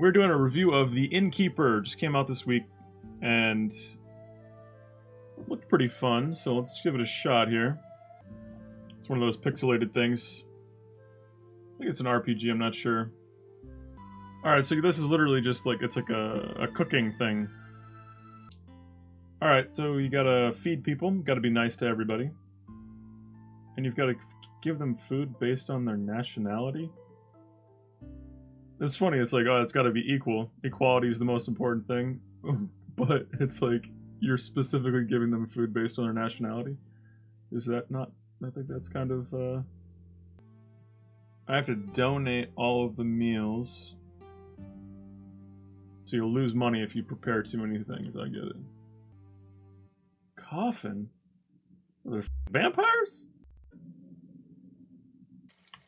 We're doing a review of the Innkeeper. Just came out this week, and looked pretty fun, so let's give it a shot here. It's one of those pixelated things. I think it's an RPG, I'm not sure. Alright, so this is literally just like, it's like a cooking thing. Alright, so you gotta feed people, gotta be nice to everybody. And you've gotta give them food based on their nationality. It's funny, it's like, oh, it's gotta be equal. Equality is the most important thing. But it's like, you're specifically giving them food based on their nationality. Is that not... I think that's kind of, I have to donate all of the meals. So you'll lose money if you prepare too many things, I get it. Coffin? Are there vampires?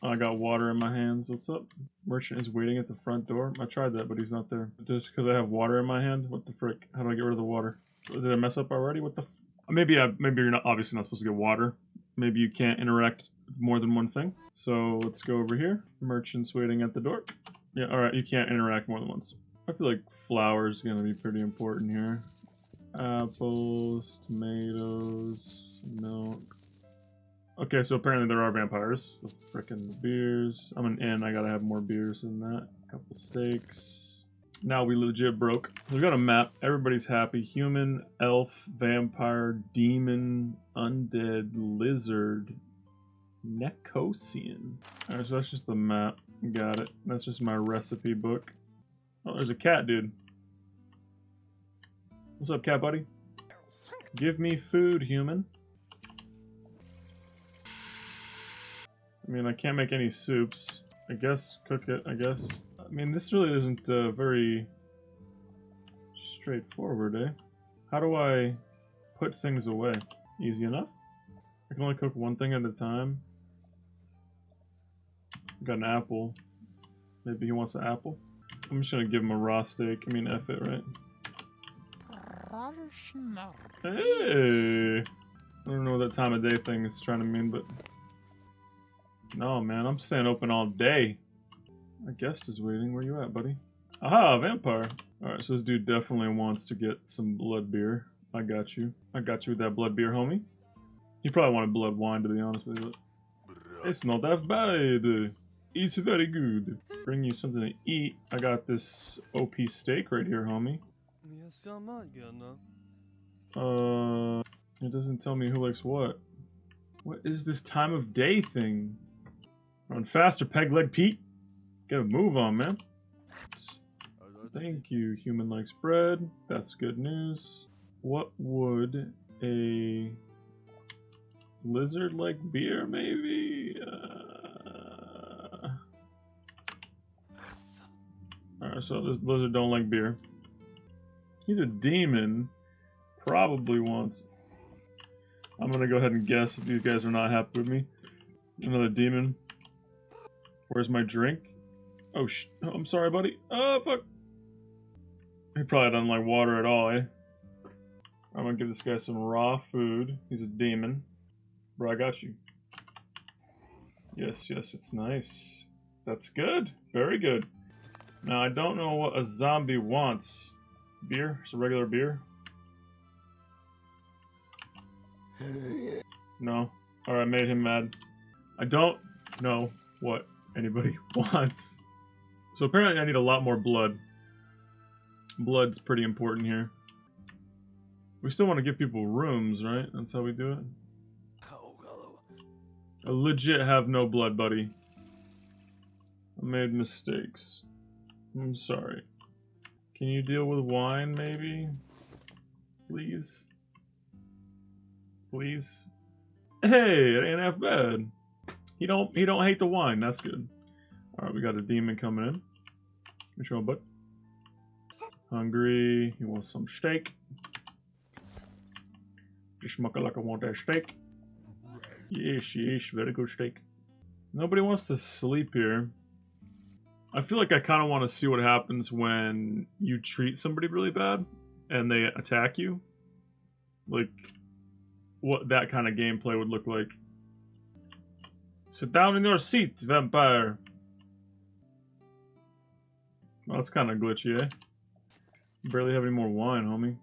Oh, I got water in my hands. What's up? Merchant is waiting at the front door. I tried that, but he's not there. Just because I have water in my hand? What the frick? How do I get rid of the water? Did I mess up already? What the f... Maybe you're not obviously not supposed to get water. Maybe you can't interact with more than one thing. So let's go over here. Merchant's waiting at the door. Yeah, alright, you can't interact more than once. I feel like flour's gonna be pretty important here. Apples, tomatoes, milk. Okay, so apparently there are vampires. The frickin' beers. I'm an inn, I gotta have more beers than that. A couple steaks. Now we legit broke. We've got a map. Everybody's happy. Human, elf, vampire, demon, undead, lizard, Necosian. Alright, so that's just the map. Got it. That's just my recipe book. Oh, there's a cat, dude. What's up, cat buddy? Give me food, human. I mean, I can't make any soups. I guess cook it, I guess. I mean, this really isn't very straightforward, eh? How do I put things away? Easy enough? I can only cook one thing at a time. Got an apple. Maybe he wants an apple? I'm just gonna give him a raw steak. I mean, F it, right? Hey! I don't know what that time of day thing is trying to mean, but... No, man, I'm staying open all day. My guest is waiting. Where you at, buddy? Aha, vampire. Alright, so this dude definitely wants to get some blood beer. I got you. I got you with that blood beer, homie. He probably wanted blood wine, to be honest with you. It's not that bad. It's very good. Bring you something to eat. I got this OP steak right here, homie. It doesn't tell me who likes what. What is this time of day thing? Run faster, peg leg Pete. Get a move on, man. Thank you. Human likes bread. That's good news. What would a lizard like beer, maybe? Alright, so this lizard don't like beer. He's a demon. Probably wants... I'm gonna go ahead and guess if these guys are not happy with me. Another demon. Where's my drink? Oh, I'm sorry, buddy. Oh, fuck. He probably doesn't like water at all, eh? I'm gonna give this guy some raw food. He's a demon. Bro, I got you. Yes, yes, it's nice. That's good. Very good. Now, I don't know what a zombie wants. Beer? Just a regular beer? No. Alright, made him mad. I don't know what anybody wants. So apparently I need a lot more blood. Blood's pretty important here. We still want to give people rooms, right? That's how we do it. I legit have no blood, buddy. I made mistakes. I'm sorry. Can you deal with wine, maybe? Please? Please? Hey, it ain't half bad. He don't hate the wine. That's good. Alright, we got a demon coming in. Which one, bud? Hungry. He wants some steak. Just mucka like I want that steak. Yes, yes, very good steak. Nobody wants to sleep here. I feel like I kind of want to see what happens when you treat somebody really bad and they attack you. Like, what that kind of gameplay would look like. Sit down in your seat, vampire. Well, that's kind of glitchy, eh? Barely have any more wine, homie.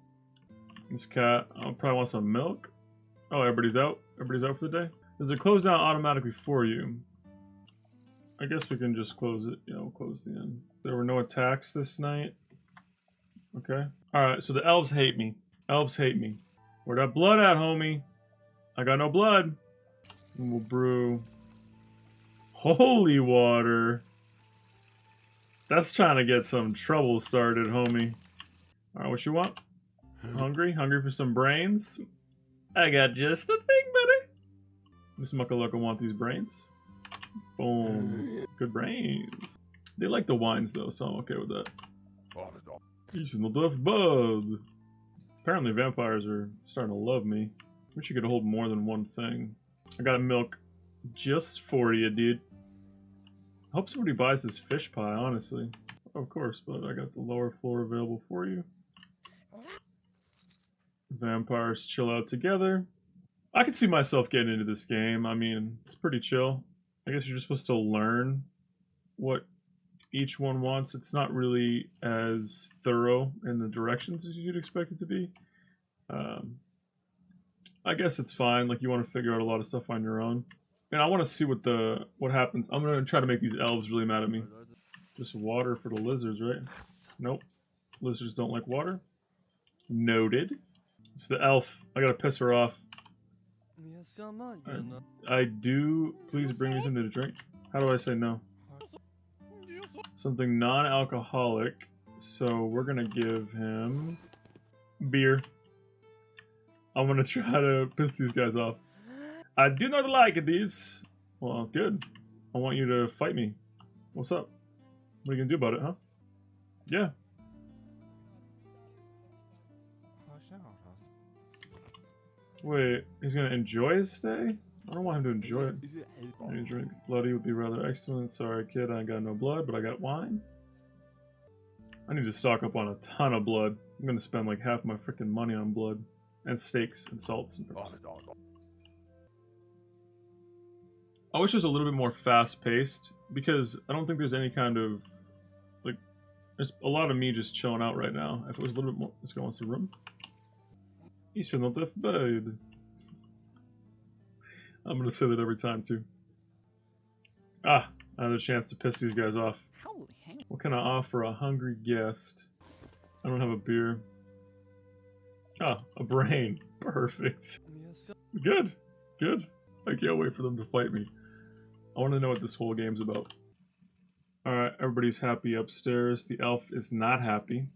This cat, probably want some milk. Oh, everybody's out? Everybody's out for the day? Does it close down automatically for you? I guess we can just close it. Yeah, we'll close the end. There were no attacks this night. Okay. Alright, so the elves hate me. Elves hate me. Where that blood at, homie? I got no blood. And we'll brew holy water. That's trying to get some trouble started, homie. Alright, what you want? Hungry? Hungry for some brains? I got just the thing, buddy. This muckalucka want these brains. Boom. Good brains. They like the wines, though, so I'm okay with that. He's in the left bud. Apparently vampires are starting to love me. Wish you could hold more than one thing. I got milk just for you, dude. I hope somebody buys this fish pie, honestly. Of course, but I got the lower floor available for you. Vampires chill out together. I can see myself getting into this game. I mean, it's pretty chill. I guess you're just supposed to learn what each one wants. It's not really as thorough in the directions as you'd expect it to be. I guess it's fine. Like, you want to figure out a lot of stuff on your own. And I want to see what happens. I'm going to try to make these elves really mad at me. Just water for the lizards, right? Nope. Lizards don't like water. Noted. It's the elf. I gotta piss her off. I do. Please bring me something to drink. How do I say no? Something non-alcoholic. So we're gonna give him beer. I'm gonna try to piss these guys off. I do not like these. Well, good. I want you to fight me. What's up? What are you gonna do about it, huh? Yeah. Wait, he's gonna enjoy his stay? I don't want him to enjoy it. Any drink bloody would be rather excellent. Sorry, kid, I got no blood, but I got wine. I need to stock up on a ton of blood. I'm gonna spend like half my freaking money on blood. And steaks and salts and peppers. I wish it was a little bit more fast-paced, because I don't think there's any kind of, like, there's a lot of me just chilling out right now. If it was a little bit more, let's go into the room. You should not have bed. I'm gonna say that every time, too. Ah, another chance to piss these guys off. What can I offer a hungry guest? I don't have a beer. Ah, a brain. Perfect. Good. Good. I can't wait for them to fight me. I want to know what this whole game's about. Alright, everybody's happy upstairs. The elf is not happy.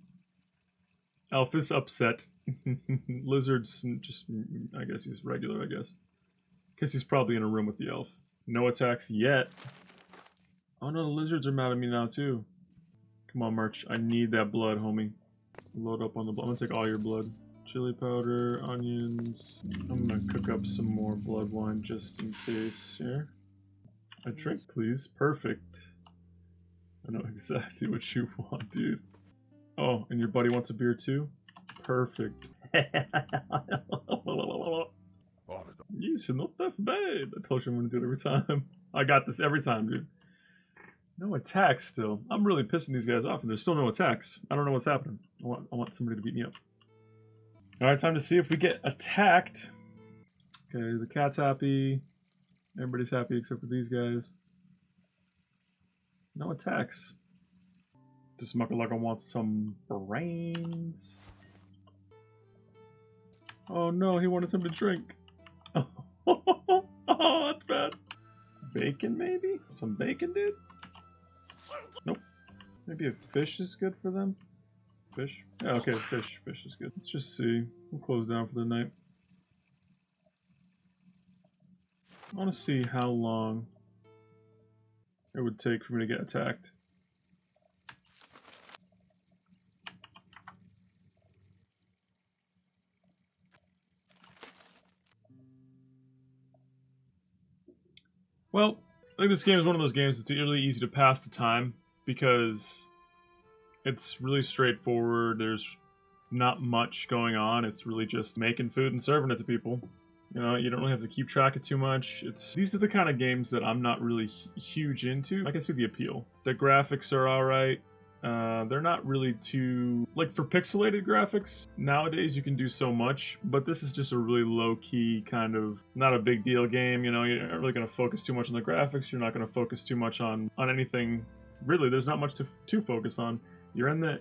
Elf is upset. Lizard's just, I guess he's regular, I guess. Guess he's probably in a room with the elf. No attacks yet. Oh no, the lizards are mad at me now too. Come on, Merch. I need that blood, homie. Load up on the blood. I'm gonna take all your blood. Chili powder, onions. I'm gonna cook up some more blood wine just in case here. A drink, please. Perfect. I know exactly what you want, dude. Oh, and your buddy wants a beer too? Perfect. You should not have bad. I told you I'm gonna do it every time. I got this every time, dude. No attacks still. I'm really pissing these guys off and there's still no attacks. I don't know what's happening. I want somebody to beat me up. Alright, time to see if we get attacked. Okay, the cat's happy. Everybody's happy except for these guys. No attacks. This muckalucka wants some brains. Oh no, he wanted something to drink. Oh, that's bad. Bacon, maybe? Some bacon, dude? Nope. Maybe a fish is good for them? Fish? Yeah, okay, fish. Fish is good. Let's just see. We'll close down for the night. I want to see how long it would take for me to get attacked. Well, I think this game is one of those games that's really easy to pass the time because it's really straightforward. There's not much going on. It's really just making food and serving it to people. You know, you don't really have to keep track of too much. These are the kind of games that I'm not really huge into. I can see the appeal. The graphics are alright. They're not really too, like, for pixelated graphics nowadays you can do so much, but this is just a really low-key kind of not a big deal game. You know, you're not really going to focus too much on the graphics. You're not going to focus too much on anything. Really, there's not much to focus on. You're in the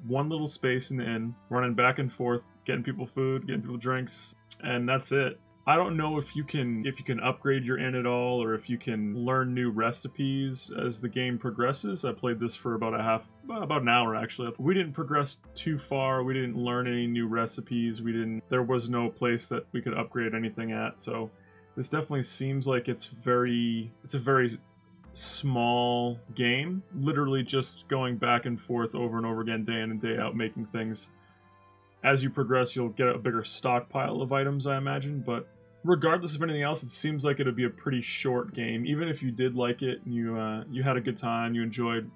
one little space in the inn, running back and forth, getting people food, getting people drinks, and that's it. I don't know if you can upgrade your inn at all, or if you can learn new recipes as the game progresses. I played this for about an hour actually. We didn't progress too far. We didn't learn any new recipes. There was no place that we could upgrade anything at. So this definitely seems like it's a very small game, literally just going back and forth over and over again, day in and day out, making things. As you progress, you'll get a bigger stockpile of items, I imagine, but regardless of anything else, it seems like it'd be a pretty short game. Even if you did like it and you had a good time, you enjoyed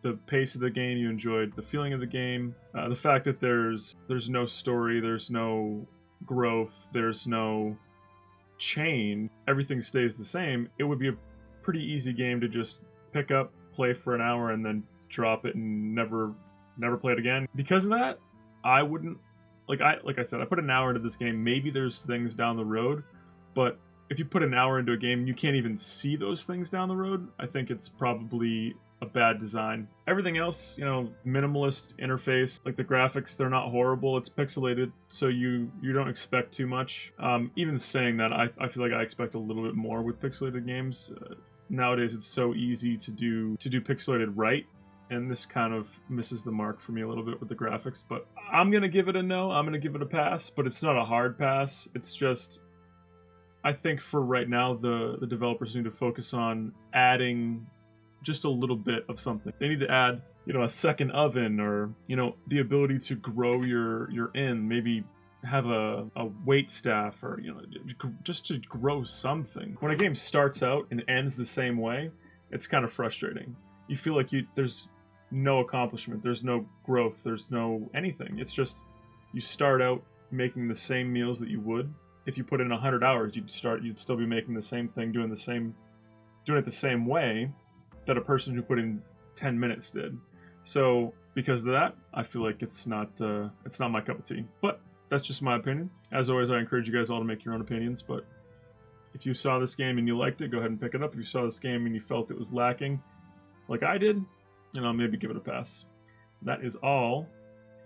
the pace of the game, you enjoyed the feeling of the game, the fact that there's no story, there's no growth, there's no chain, everything stays the same, it would be a pretty easy game to just pick up, play for an hour, and then drop it and never play it again. Because of that, I wouldn't, like I said, I put an hour into this game. Maybe there's things down the road, but if you put an hour into a game and you can't even see those things down the road, I think it's probably a bad design. Everything else, you know, minimalist interface, like the graphics, they're not horrible. It's pixelated, so you don't expect too much. Even saying that, I feel like I expect a little bit more with pixelated games. Nowadays, it's so easy to do pixelated right, and this kind of misses the mark for me a little bit with the graphics. But I'm gonna give it a no. I'm gonna give it a pass, but it's not a hard pass. It's just, I think for right now, the developers need to focus on adding just a little bit of something. They need to add, you know, a second oven, or, you know, the ability to grow your inn. Maybe have a wait staff, or, you know, just to grow something. When a game starts out and ends the same way, it's kind of frustrating. You feel like there's no accomplishment, there's no growth, there's no anything. It's just, you start out making the same meals that you would. If you put in 100 hours, you'd still be making the same thing, doing it the same way that a person who put in 10 minutes did. So because of that, I feel like it's not my cup of tea. But that's just my opinion. As always, I encourage you guys all to make your own opinions. But if you saw this game and you liked it, go ahead and pick it up. If you saw this game and you felt it was lacking, like I did, you know, maybe give it a pass. That is all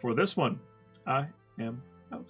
for this one. I am out.